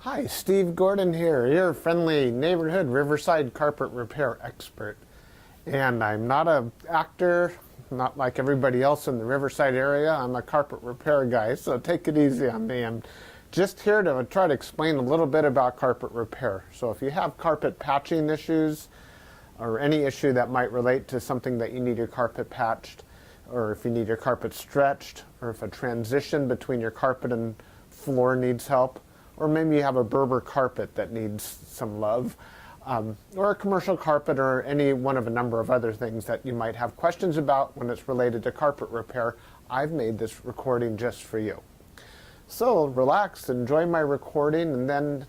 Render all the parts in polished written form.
Hi, Steve Gordon here, your friendly neighborhood Riverside Carpet Repair expert. And I'm not an actor, not like everybody else in the Riverside area. I'm a carpet repair guy, so take it easy on me. I'm just here to try to explain a little bit about carpet repair. So if you have carpet patching issues, or any issue that might relate to something that you need your carpet patched, or if you need your carpet stretched, or if a transition between your carpet and floor needs help, or maybe you have a Berber carpet that needs some love, or a commercial carpet, or any one of a number of other things that you might have questions about when it's related to carpet repair, I've made this recording just for you. So relax, enjoy my recording, and then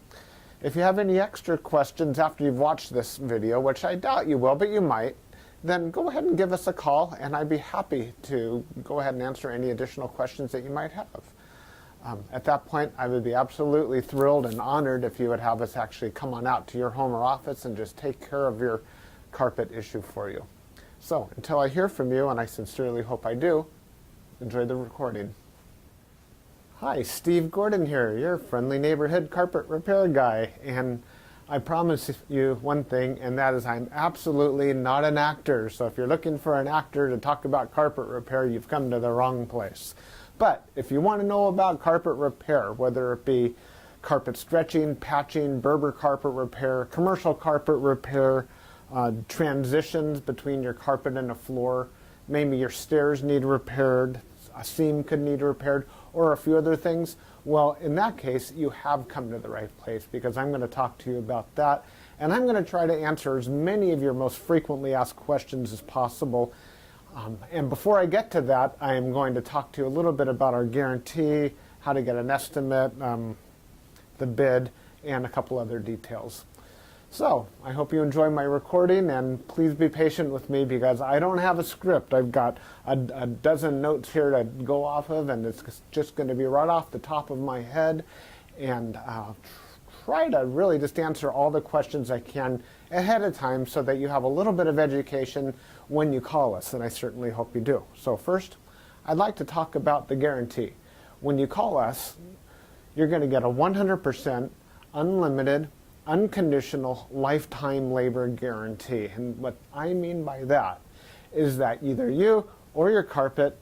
if you have any extra questions after you've watched this video, which I doubt you will, but you might, then go ahead and give us a call, and I'd be happy to go ahead and answer any additional questions that you might have. At that point, I would be absolutely thrilled and honored if you would have us actually come on out to your home or office and just take care of your carpet issue for you. So until I hear from you, and I sincerely hope I do, enjoy the recording. Hi, Steve Gordon here, your friendly neighborhood carpet repair guy. And I promise you one thing, and that is I'm absolutely not an actor. So if you're looking for an actor to talk about carpet repair, you've come to the wrong place. But if you want to know about carpet repair, whether it be carpet stretching, patching, Berber carpet repair, commercial carpet repair, transitions between your carpet and a floor, maybe your stairs need repaired, a seam could need repaired, or a few other things, well, in that case, you have come to the right place, because I'm going to talk to you about that, and I'm going to try to answer as many of your most frequently asked questions as possible. And before I get to that, I am going to talk to you a little bit about our guarantee, how to get an estimate, the bid, and a couple other details. So I hope you enjoy my recording, and please be patient with me because I don't have a script. I've got a dozen notes here to go off of, and it's just going to be right off the top of my head, and try to really just answer all the questions I can ahead of time so that you have a little bit of education when you call us, and I certainly hope you do. So first, I'd like to talk about the guarantee. When you call us, you're going to get a 100% unlimited, unconditional lifetime labor guarantee. And what I mean by that is that either you or your carpet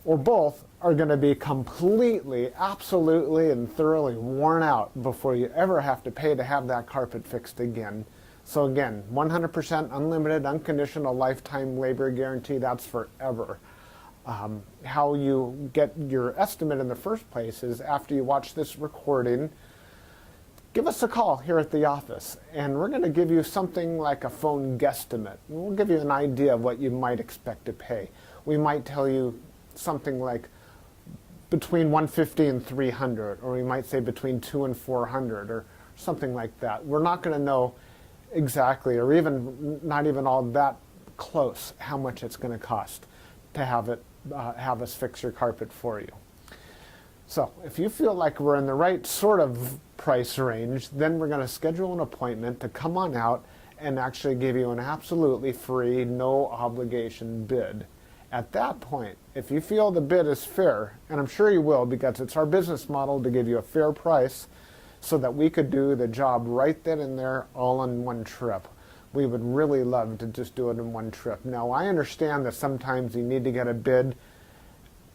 or both are going to be completely, absolutely, and thoroughly worn out before you ever have to pay to have that carpet fixed again. So again, 100% unlimited, unconditional lifetime labor guarantee, that's forever. How you get your estimate in the first place is after you watch this recording, give us a call here at the office, and we're going to give you something like a phone guesstimate. We'll give you an idea of what you might expect to pay. We might tell you something like between $150 and $300, or we might say between $200 and $400, or something like that. We're not going to know exactly, or even not even all that close, how much it's going to cost to have us fix your carpet for you. So if you feel like we're in the right sort of price range, then we're going to schedule an appointment to come on out and actually give you an absolutely free, no obligation bid. At that point, if you feel the bid is fair, and I'm sure you will because it's our business model to give you a fair price so that we could do the job right then and there all in one trip. We would really love to just do it in one trip. Now, I understand that sometimes you need to get a bid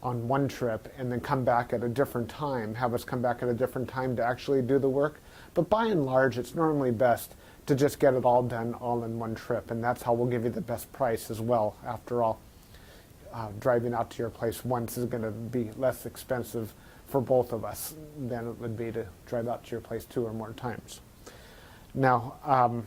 on one trip and then come back at a different time, have us come back at a different time to actually do the work. But by and large, it's normally best to just get it all done all in one trip, and that's how we'll give you the best price as well. After all, driving out to your place once is going to be less expensive for both of us than it would be to drive out to your place 2 or more times. Now,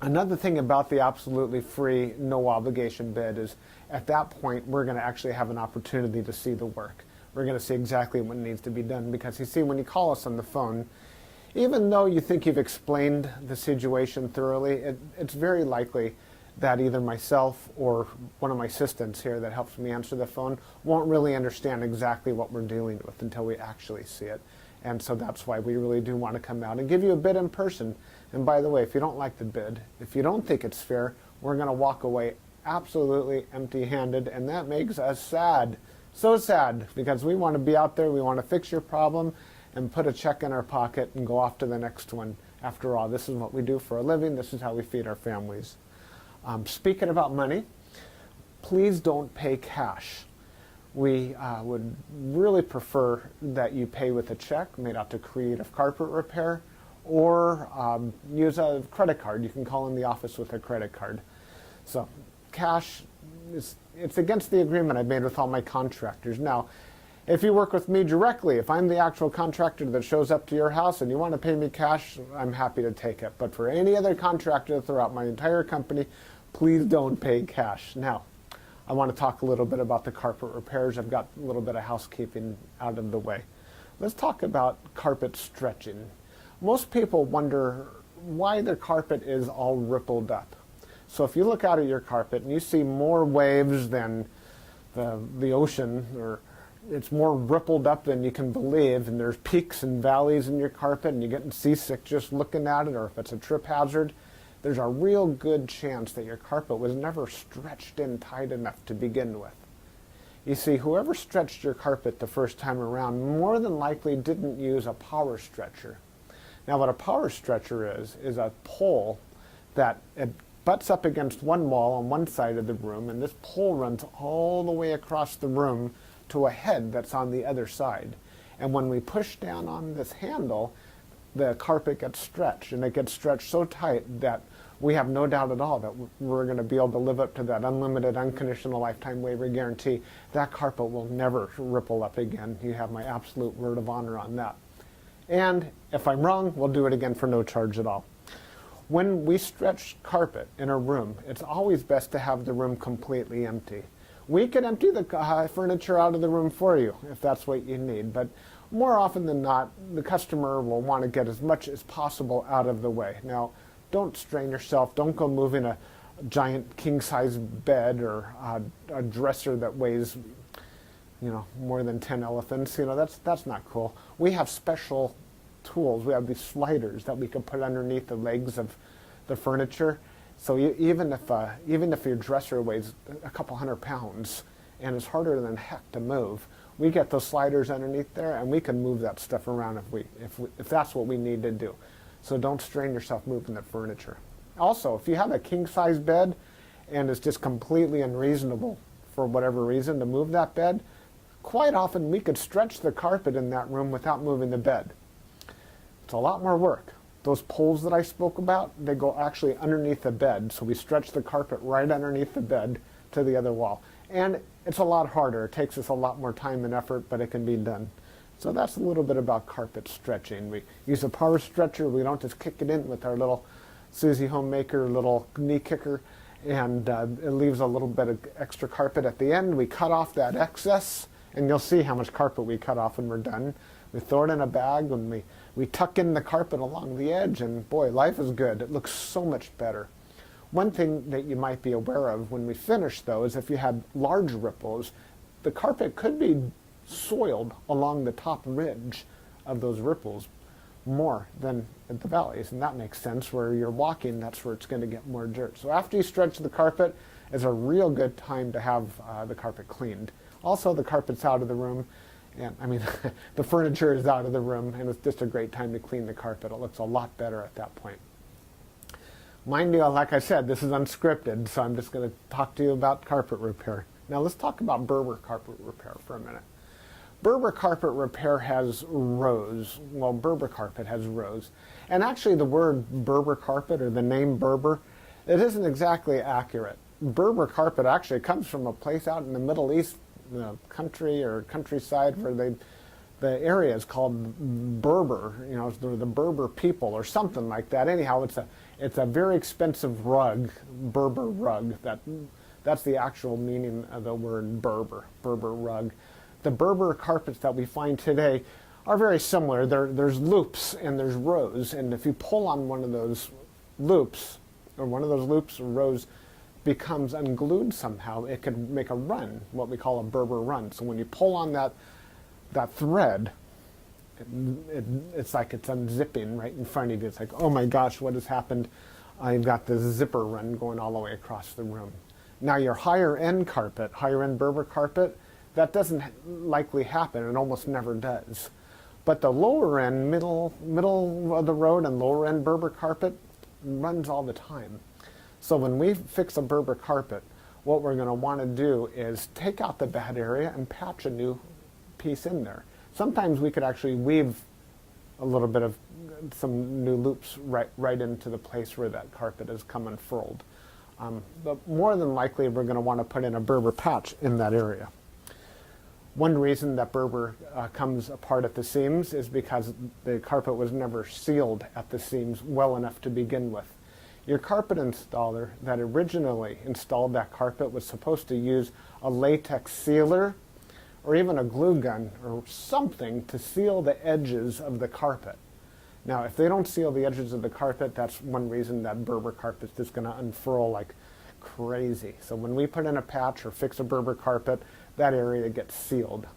another thing about the absolutely free, no obligation bid is at that point we're going to actually have an opportunity to see the work. We're going to see exactly what needs to be done, because you see, when you call us on the phone, even though you think you've explained the situation thoroughly, it's very likely that either myself or one of my assistants here that helps me answer the phone won't really understand exactly what we're dealing with until we actually see it. And so that's why we really do want to come out and give you a bid in person. And by the way, if you don't like the bid, if you don't think it's fair, we're going to walk away absolutely empty-handed, and that makes us sad. So sad, because we want to be out there, we want to fix your problem, and put a check in our pocket and go off to the next one. After all, this is what we do for a living. This is how we feed our families. Speaking about money, please don't pay cash. We would really prefer that you pay with a check made out to Creative Carpet Repair, or use a credit card. You can call in the office with a credit card. So cash, it's against the agreement I made with all my contractors. Now, if you work with me directly, if I'm the actual contractor that shows up to your house and you want to pay me cash, I'm happy to take it. But for any other contractor throughout my entire company, please don't pay cash. Now, I want to talk a little bit about the carpet repairs. I've got a little bit of housekeeping out of the way. Let's talk about carpet stretching. Most people wonder why their carpet is all rippled up. So if you look out at your carpet and you see more waves than the ocean, or it's more rippled up than you can believe, and there's peaks and valleys in your carpet and you're getting seasick just looking at it, or if it's a trip hazard, there's a real good chance that your carpet was never stretched in tight enough to begin with. You see, whoever stretched your carpet the first time around more than likely didn't use a power stretcher. Now, what a power stretcher is a pole that it butts up against one wall on one side of the room, and this pole runs all the way across the room to a head that's on the other side. And when we push down on this handle, the carpet gets stretched, and it gets stretched so tight that we have no doubt at all that we're going to be able to live up to that unlimited, unconditional lifetime waiver guarantee. That carpet will never ripple up again. You have my absolute word of honor on that. And if I'm wrong, we'll do it again for no charge at all. When we stretch carpet in a room, it's always best to have the room completely empty. We can empty the furniture out of the room for you if that's what you need, but more often than not, the customer will want to get as much as possible out of the way. Now, don't strain yourself. Don't go moving a giant king-size bed or a dresser that weighs, more than 10 elephants. That's not cool. We have special tools. We have these sliders that we can put underneath the legs of the furniture. So even if your dresser weighs a couple 100 pounds and is harder than heck to move, we get those sliders underneath there, and we can move that stuff around if that's what we need to do. So don't strain yourself moving the furniture. Also, if you have a king-size bed and it's just completely unreasonable for whatever reason to move that bed, quite often we could stretch the carpet in that room without moving the bed. It's a lot more work. Those poles that I spoke about, they go actually underneath the bed, so we stretch the carpet right underneath the bed to the other wall. And it's a lot harder. It takes us a lot more time and effort, but it can be done. So that's a little bit about carpet stretching. We use a power stretcher. We don't just kick it in with our little Susie Homemaker little knee kicker, and it leaves a little bit of extra carpet at the end. We cut off that excess, and you'll see how much carpet we cut off when we're done. We throw it in a bag, and we tuck in the carpet along the edge, and boy, life is good. It looks so much better. One thing that you might be aware of when we finish, though, is if you had large ripples, the carpet could be soiled along the top ridge of those ripples more than at the valleys, and that makes sense. Where you're walking, that's where it's going to get more dirt. So after you stretch the carpet is a real good time to have the carpet cleaned. Also, the carpet's out of the room, and the furniture is out of the room, and it's just a great time to clean the carpet. It looks a lot better at that point. Mind you, like I said, this is unscripted, so I'm just going to talk to you about carpet repair. Now let's talk about Berber carpet repair for a minute. Berber carpet repair has rows. Well, Berber carpet has rows. And actually the word Berber carpet, or the name Berber, it isn't exactly accurate. Berber carpet actually comes from a place out in the Middle East, country or countryside, where the area is called Berber, the Berber people or something like that. Anyhow, it's a very expensive rug, Berber rug. That's the actual meaning of the word Berber rug. The Berber carpets that we find today are very similar. There's loops and there's rows, and if you pull on one of those loops, or rows becomes unglued somehow, it could make a run, what we call a Berber run. So when you pull on that thread, it's like it's unzipping right in front of you. It's like, oh my gosh, what has happened? I've got this zipper run going all the way across the room. Now your higher end Berber carpet, that doesn't likely happen. It almost never does. But the lower end, middle of the road and lower end Berber carpet runs all the time. So when we fix a Berber carpet, what we're going to want to do is take out the bad area and patch a new piece in there. Sometimes we could actually weave a little bit of some new loops right into the place where that carpet has come unfurled. But more than likely, we're going to want to put in a Berber patch in that area. One reason that Berber comes apart at the seams is because the carpet was never sealed at the seams well enough to begin with. Your carpet installer that originally installed that carpet was supposed to use a latex sealer or even a glue gun or something to seal the edges of the carpet. Now, if they don't seal the edges of the carpet, that's one reason that Berber carpet is just going to unfurl like crazy. So when we put in a patch or fix a Berber carpet, that area gets sealed.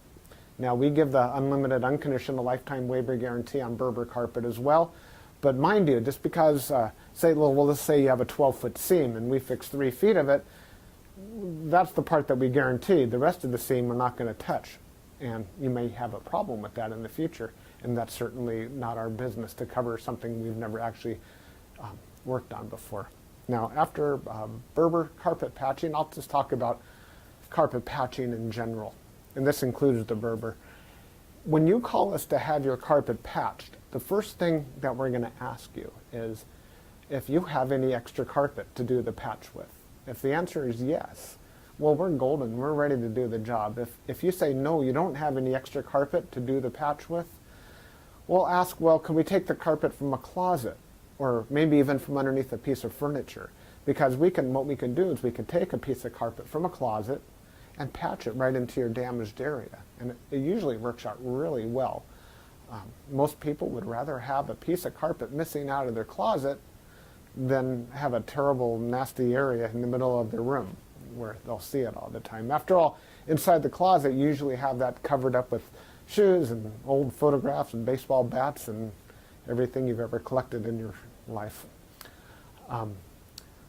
Now, we give the unlimited, unconditional lifetime waiver guarantee on Berber carpet as well. But mind you, just because, let's say you have a 12-foot seam and we fix 3 feet of it, that's the part that we guarantee. The rest of the seam we're not going to touch. And you may have a problem with that in the future. And that's certainly not our business to cover something we've never actually worked on before. Now, after Berber carpet patching, I'll just talk about carpet patching in general. And this includes the Berber. When you call us to have your carpet patched, the first thing that we're going to ask you is if you have any extra carpet to do the patch with. If the answer is yes, well, we're golden. We're ready to do the job. If you say no, you don't have any extra carpet to do the patch with, we'll ask, well, can we take the carpet from a closet or maybe even from underneath a piece of furniture? Because what we can do is we can take a piece of carpet from a closet and patch it right into your damaged area. And it usually works out really well. Most people would rather have a piece of carpet missing out of their closet than have a terrible, nasty area in the middle of their room where they'll see it all the time. After all, inside the closet, you usually have that covered up with shoes and old photographs and baseball bats and everything you've ever collected in your life.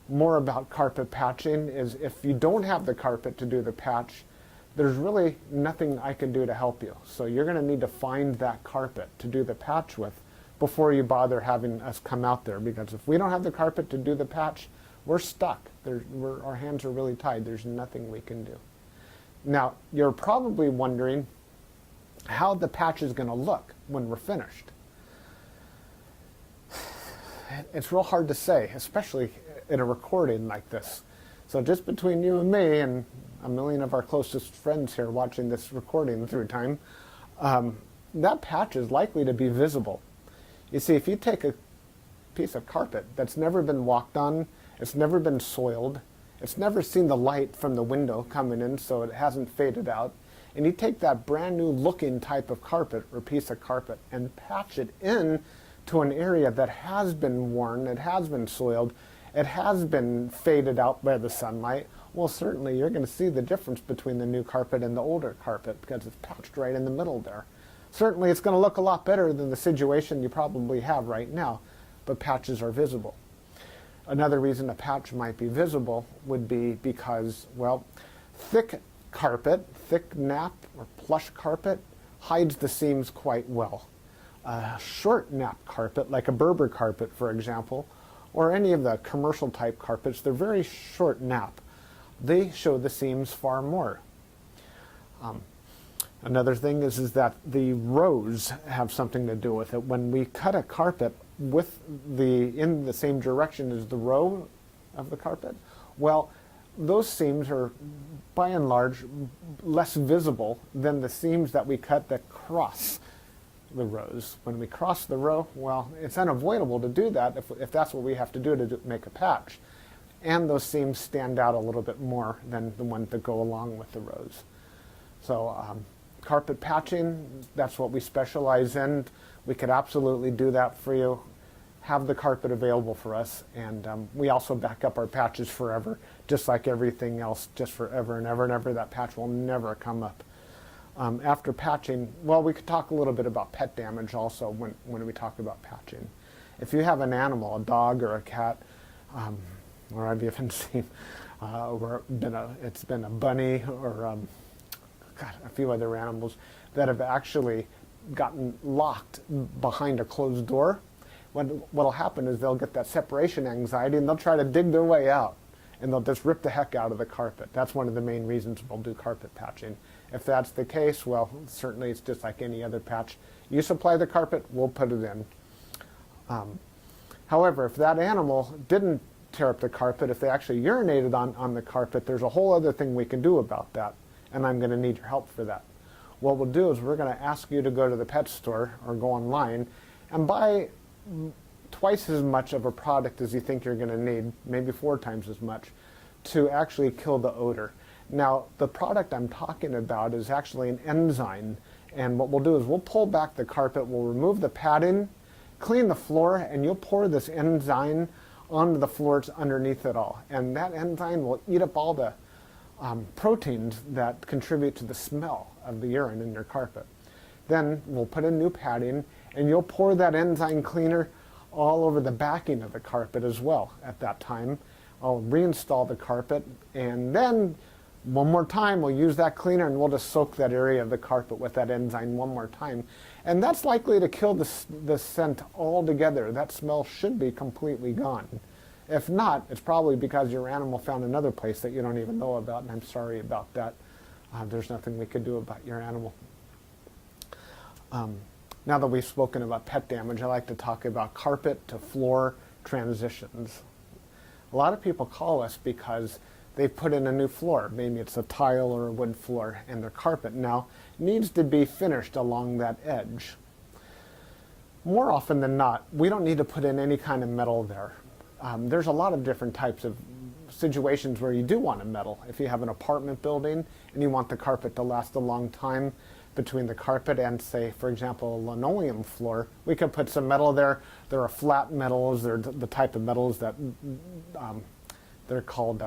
More about carpet patching is if you don't have the carpet to do the patch, there's really nothing I can do to help you. So you're going to need to find that carpet to do the patch with before you bother having us come out there, because if we don't have the carpet to do the patch, we're stuck. Our hands are really tied. There's nothing we can do. Now, you're probably wondering how the patch is going to look when we're finished. It's real hard to say, especially in a recording like this. So just between you and me and a million of our closest friends here watching this recording through time, that patch is likely to be visible. You see, if you take a piece of carpet that's never been walked on, it's never been soiled, it's never seen the light from the window coming in so it hasn't faded out, and you take that brand new looking type of carpet or piece of carpet and patch it in to an area that has been worn, it has been soiled, it has been faded out by the sunlight, well, certainly you're going to see the difference between the new carpet and the older carpet because it's patched right in the middle there. Certainly it's going to look a lot better than the situation you probably have right now, but patches are visible. Another reason a patch might be visible would be because, well, thick carpet, thick nap or plush carpet hides the seams quite well. Short nap carpet, like a Berber carpet, for example, or any of the commercial type carpets, they're very short nap. They show the seams far more. Another thing is that the rows have something to do with it. When we cut a carpet in the same direction as the row of the carpet, well, those seams are by and large less visible than the seams that we cut that cross the rows. When we cross the row, well, it's unavoidable to do that if that's what we have to do to make a patch. And those seams stand out a little bit more than the ones that go along with the rows. So carpet patching, that's what we specialize in. We could absolutely do that for you. Have the carpet available for us, and we also back up our patches forever, just like everything else, just forever and ever and ever. That patch will never come up. After patching, well, we could talk a little bit about pet damage also when we talk about patching. If you have an animal, a dog or a cat, or I've even seen it's been a bunny or a few other animals that have actually gotten locked behind a closed door, what'll happen is they'll get that separation anxiety and they'll try to dig their way out, and they'll just rip the heck out of the carpet. That's one of the main reasons we'll do carpet patching. If that's the case, well, certainly it's just like any other patch. You supply the carpet, we'll put it in. However, if that animal didn't tear up the carpet, if they actually urinated on the carpet, there's a whole other thing we can do about that, and I'm going to need your help for that. What we'll do is we're going to ask you to go to the pet store or go online and buy twice as much of a product as you think you're going to need, maybe 4 times as much, to actually kill the odor. Now, the product I'm talking about is actually an enzyme, and what we'll do is we'll pull back the carpet, we'll remove the padding, clean the floor, and you'll pour this enzyme onto the floors underneath it all. And that enzyme will eat up all the proteins that contribute to the smell of the urine in your carpet. Then we'll put in new padding, and you'll pour that enzyme cleaner all over the backing of the carpet as well at that time. I'll reinstall the carpet, and then one more time we'll use that cleaner and we'll just soak that area of the carpet with that enzyme one more time. And that's likely to kill the scent altogether. That smell should be completely gone. If not, it's probably because your animal found another place that you don't even know about, and I'm sorry about that. There's nothing we could do about your animal. Now that we've spoken about pet damage, I like to talk about carpet to floor transitions. A lot of people call us because they've put in a new floor. Maybe it's a tile or a wood floor, and their carpet now needs to be finished along that edge. More often than not, we don't need to put in any kind of metal there. There's a lot of different types of situations where you do want a metal. If you have an apartment building and you want the carpet to last a long time between the carpet and, say, for example, a linoleum floor, we can put some metal there. There are flat metals. They're the type of metals that they're called,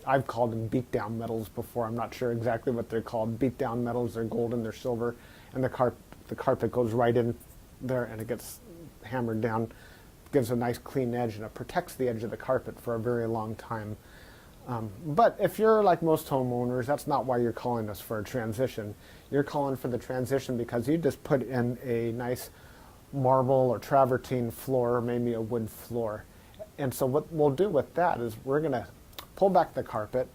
I've called them beat-down metals before. I'm not sure exactly what they're called. Beat-down metals, they're golden, they're silver, and the carpet goes right in there and it gets hammered down. Gives a nice clean edge, and it protects the edge of the carpet for a very long time. But if you're like most homeowners, that's not why you're calling us for a transition. You're calling for the transition because you just put in a nice marble or travertine floor, or maybe a wood floor. And so what we'll do with that is we're going to pull back the carpet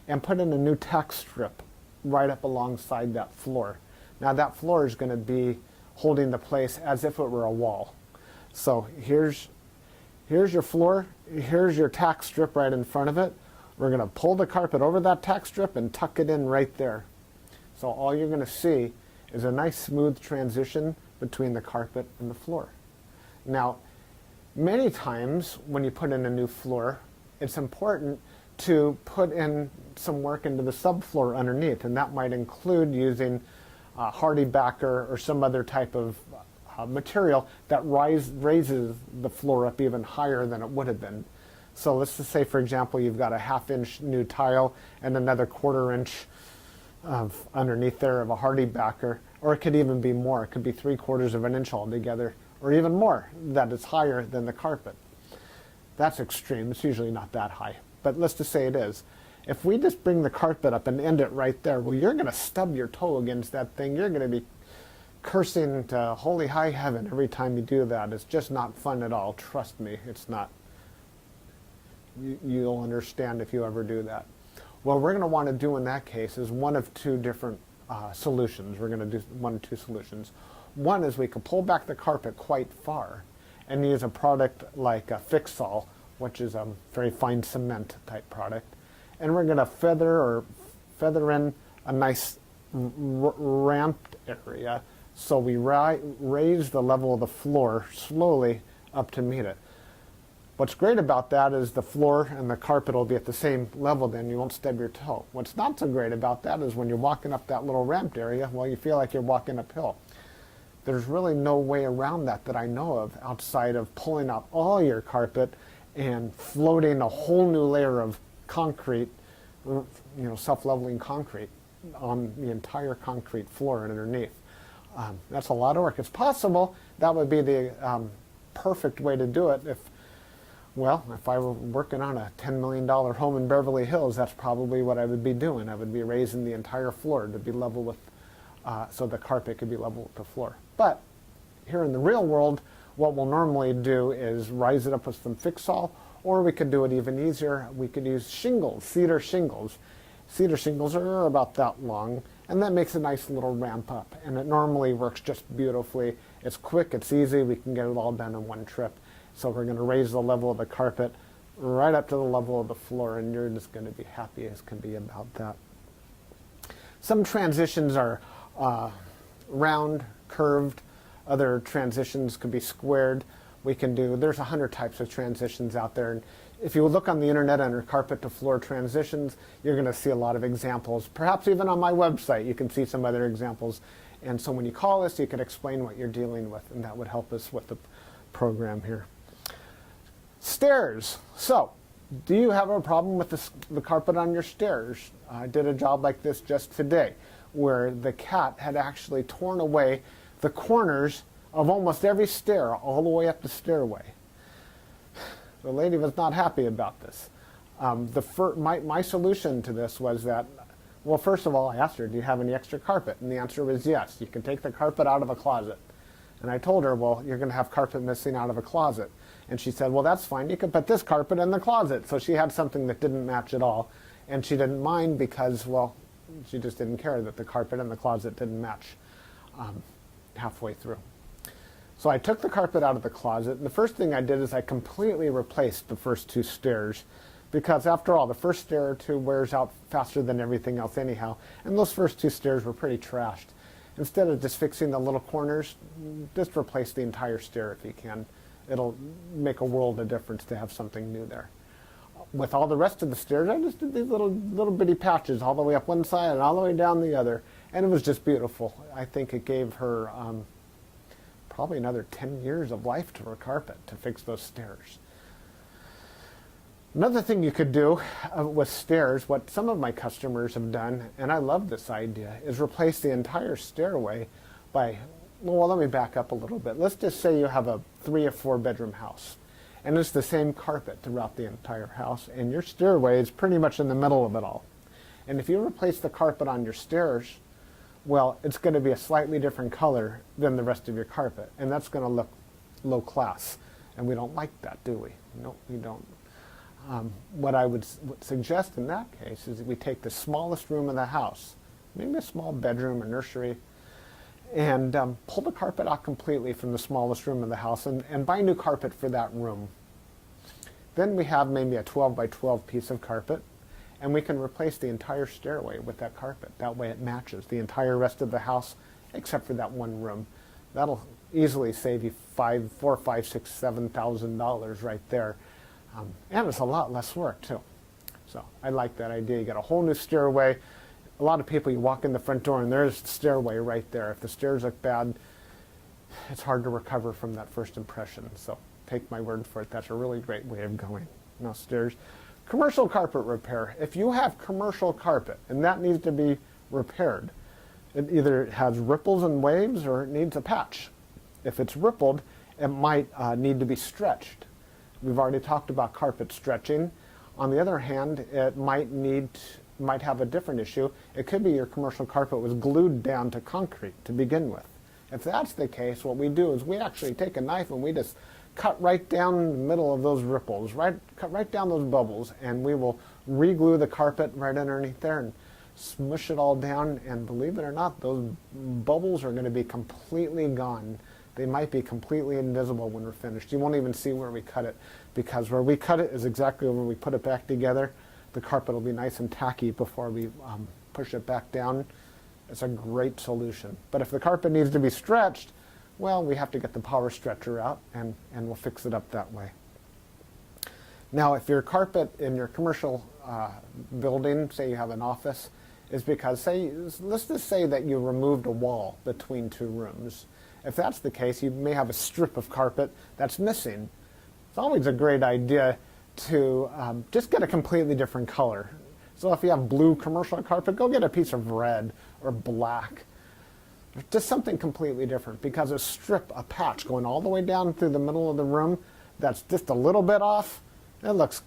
and put in a new tack strip right up alongside that floor. Now that floor is going to be holding the place as if it were a wall. So here's your floor, here's your tack strip right in front of it. We're going to pull the carpet over that tack strip and tuck it in right there. So all you're going to see is a nice smooth transition between the carpet and the floor. Now, many times when you put in a new floor, it's important to put in some work into the subfloor underneath, and that might include using hardy backer or some other type of material that raises the floor up even higher than it would have been. So let's just say, for example, you've got a 1/2 inch new tile and another 1/4 inch of underneath there of a hardy backer, or it could even be more. It could be 3/4 of an inch altogether, or even more, that is higher than the carpet. That's extreme. It's usually not that high, but let's just say it is. If we just bring the carpet up and end it right there, well, you're going to stub your toe against that thing. You're going to be cursing to holy high heaven every time you do that. It's just not fun at all. Trust me, it's not. You'll understand if you ever do that. What we're going to want to do in that case is one of 2 different solutions. We're going to do 1 of 2 solutions. One is we can pull back the carpet quite far and use a product like a Fix-All, which is a very fine cement type product. And we're going to feather in a nice ramped area, so we raise the level of the floor slowly up to meet it. What's great about that is the floor and the carpet will be at the same level, then you won't stub your toe. What's not so great about that is when you're walking up that little ramped area, well, you feel like you're walking uphill. There's really no way around that I know of outside of pulling out all your carpet and floating a whole new layer of concrete, self-leveling concrete on the entire concrete floor and underneath. That's a lot of work. It's possible that would be the perfect way to do it if I were working on a $10 million home in Beverly Hills. That's probably what I would be doing. I would be raising the entire floor to be level with so the carpet could be level with the floor. But here in the real world, what we'll normally do is rise it up with some fix-all, or we could do it even easier. We could use shingles, cedar shingles. Cedar shingles are about that long, and that makes a nice little ramp up. And it normally works just beautifully. It's quick, it's easy, we can get it all done in one trip. So we're going to raise the level of the carpet right up to the level of the floor, and you're just going to be happy as can be about that. Some transitions are round, curved. Other transitions could be squared. There's 100 types of transitions out there. And if you look on the internet under carpet to floor transitions, you're going to see a lot of examples. Perhaps even on my website, you can see some other examples. And so when you call us, you can explain what you're dealing with, and that would help us with the program here. Stairs. So, do you have a problem with the carpet on your stairs? I did a job like this just today, where the cat had actually torn away the corners of almost every stair all the way up the stairway. The lady was not happy about this. My solution to this was that, well, first of all, I asked her, do you have any extra carpet? And the answer was yes. You can take the carpet out of a closet. And I told her, well, you're going to have carpet missing out of a closet. And she said, well, that's fine. You can put this carpet in the closet. So she had something that didn't match at all. And she didn't mind because, well, she just didn't care that the carpet in the closet didn't match halfway through. So I took the carpet out of the closet, and the first thing I did is I completely replaced the first two stairs, because after all, the first stair or two wears out faster than everything else anyhow, and those first two stairs were pretty trashed. Instead of just fixing the little corners, just replace the entire stair if you can. It'll make a world of difference to have something new there. With all the rest of the stairs, I just did these little bitty patches all the way up one side and all the way down the other, and it was just beautiful. I think it gave her probably another 10 years of life to her carpet to fix those stairs. Another thing you could do with stairs, what some of my customers have done, and I love this idea, is replace the entire stairway by, well, let me back up a little bit. Let's just say you have a 3 or 4 bedroom house, and it's the same carpet throughout the entire house, and your stairway is pretty much in the middle of it all. And if you replace the carpet on your stairs, well, it's going to be a slightly different color than the rest of your carpet, and that's going to look low class, and we don't like that, do we? No, we don't. What I would suggest in that case is that we take the smallest room of the house, maybe a small bedroom or nursery, and pull the carpet out completely from the smallest room of the house and buy new carpet for that room. Then we have maybe a 12 by 12 piece of carpet, and we can replace the entire stairway with that carpet. That way it matches the entire rest of the house except for that one room. That'll easily save you $4,000, $5,000, $6,000, $7,000 right there. And it's a lot less work too. So I like that idea. You got a whole new stairway. A lot of people, you walk in the front door and there's the stairway right there. If the stairs look bad, it's hard to recover from that first impression. So take my word for it. That's a really great way of going. Now stairs. Commercial carpet repair. If you have commercial carpet and that needs to be repaired, it either has ripples and waves or it needs a patch. If it's rippled, it might need to be stretched. We've already talked about carpet stretching. On the other hand, it might have a different issue. It could be your commercial carpet was glued down to concrete to begin with. If that's the case, what we do is we actually take a knife and we just cut right down the middle of those ripples, cut right down those bubbles, and we will re-glue the carpet right underneath there and smush it all down, and believe it or not, those bubbles are going to be completely gone. They might be completely invisible when we're finished. You won't even see where we cut it, because where we cut it is exactly where we put it back together. The carpet will be nice and tacky before we push it back down. It's a great solution. But if the carpet needs to be stretched, well, we have to get the power stretcher out, and we'll fix it up that way. Now, if your carpet in your commercial building, say you have an office, is because, let's just say that you removed a wall between two rooms. If that's the case, you may have a strip of carpet that's missing. It's always a great idea to just get a completely different color. So if you have blue commercial carpet, go get a piece of red or black. Just something completely different, because a patch going all the way down through the middle of the room that's just a little bit off, it looks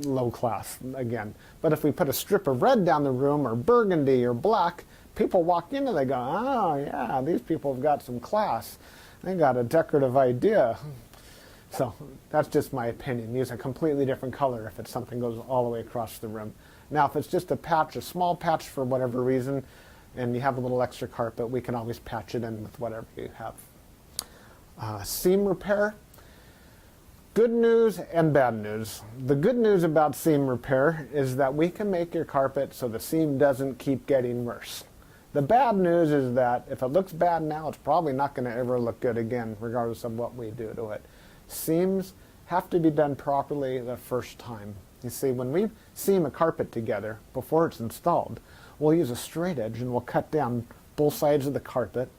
low class again. But if we put a strip of red down the room, or burgundy or black, people walk in and they go, oh yeah, these people have got some class. They got a decorative idea. So that's just my opinion. Use a completely different color if it's something goes all the way across the room. Now if it's just a patch, a small patch for whatever reason, and you have a little extra carpet, we can always patch it in with whatever you have. Seam repair. Good news and bad news. The good news about seam repair is that we can make your carpet so the seam doesn't keep getting worse. The bad news is that if it looks bad now, it's probably not going to ever look good again, regardless of what we do to it. Seams have to be done properly the first time. You see, when we seam a carpet together before it's installed, we'll use a straight edge and we'll cut down both sides of the carpet,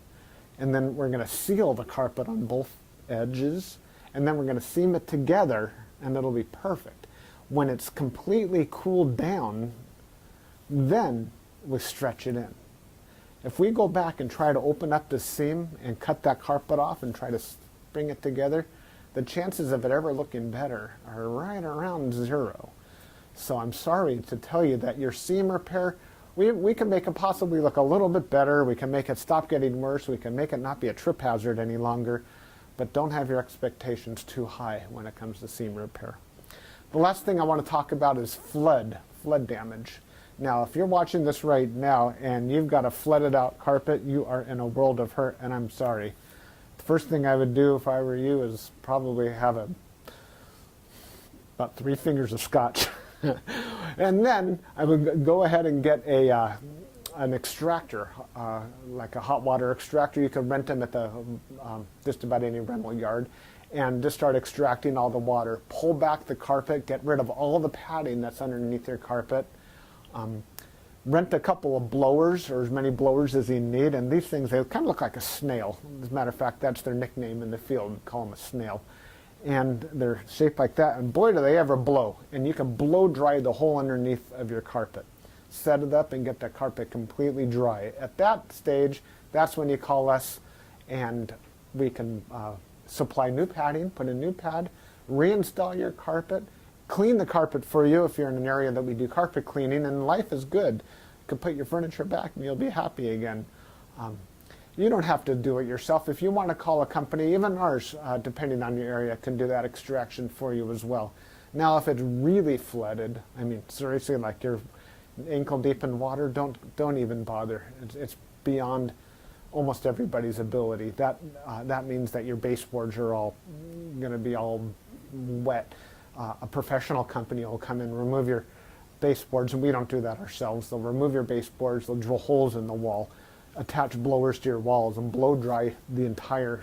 and then we're going to seal the carpet on both edges, and then we're going to seam it together, and it'll be perfect. When it's completely cooled down, then we stretch it in. If we go back and try to open up the seam and cut that carpet off and try to bring it together, the chances of it ever looking better are right around 0. So I'm sorry to tell you that your seam repair, we can make it possibly look a little bit better. We can make it stop getting worse. We can make it not be a trip hazard any longer. But don't have your expectations too high when it comes to seam repair. The last thing I want to talk about is flood damage. Now, if you're watching this right now and you've got a flooded out carpet, you are in a world of hurt, and I'm sorry. The first thing I would do if I were you is probably have about 3 fingers of scotch. And then I would go ahead and get an extractor, like a hot water extractor. You can rent them at the just about any rental yard, and just start extracting all the water. Pull back the carpet, get rid of all the padding that's underneath your carpet. Rent a couple of blowers, or as many blowers as you need, and these things, they kind of look like a snail. As a matter of fact, that's their nickname in the field. We call them a snail. And they're shaped like that, and boy do they ever blow. And you can blow dry the whole underneath of your carpet. Set it up and get the carpet completely dry. At that stage, that's when you call us, and we can supply new padding, put a new pad, reinstall your carpet, clean the carpet for you if you're in an area that we do carpet cleaning, and life is good. You can put your furniture back and you'll be happy again. You don't have to do it yourself. If you want to call a company, even ours, depending on your area, can do that extraction for you as well. Now, if it's really flooded, I mean, seriously, like you're ankle deep in water, don't even bother. It's beyond almost everybody's ability. That means that your baseboards are all going to be all wet. A professional company will come in, remove your baseboards, and we don't do that ourselves. They'll remove your baseboards, they'll drill holes in the wall, attach blowers to your walls, and blow dry the entire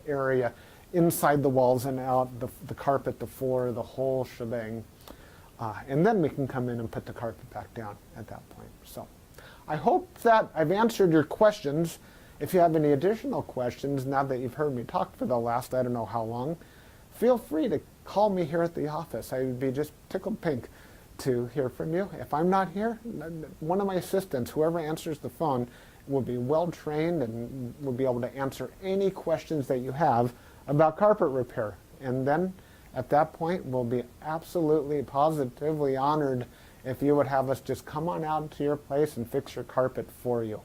area, inside the walls and out, the carpet, the floor, the whole shebang. And then we can come in and put the carpet back down at that point. So I hope that I've answered your questions. If you have any additional questions, now that you've heard me talk for the last I don't know how long, feel free to call me here at the office. I would be just tickled pink to hear from you. If I'm not here, one of my assistants, whoever answers the phone, will be well trained and will be able to answer any questions that you have about carpet repair. And then at that point, we'll be absolutely positively honored if you would have us just come on out to your place and fix your carpet for you.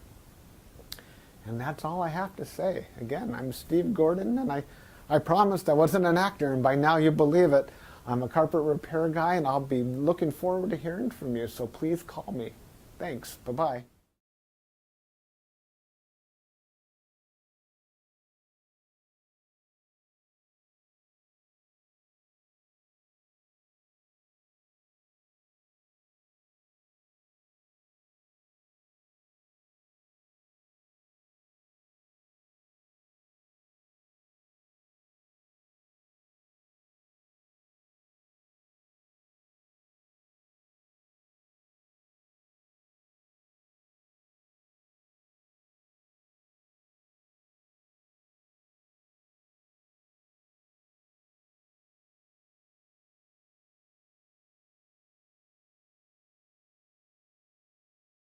And that's all I have to say. Again, I'm Steve Gordon, and I promised I wasn't an actor, and by now you believe it. I'm a carpet repair guy, and I'll be looking forward to hearing from you, so please call me. Thanks. Bye-bye.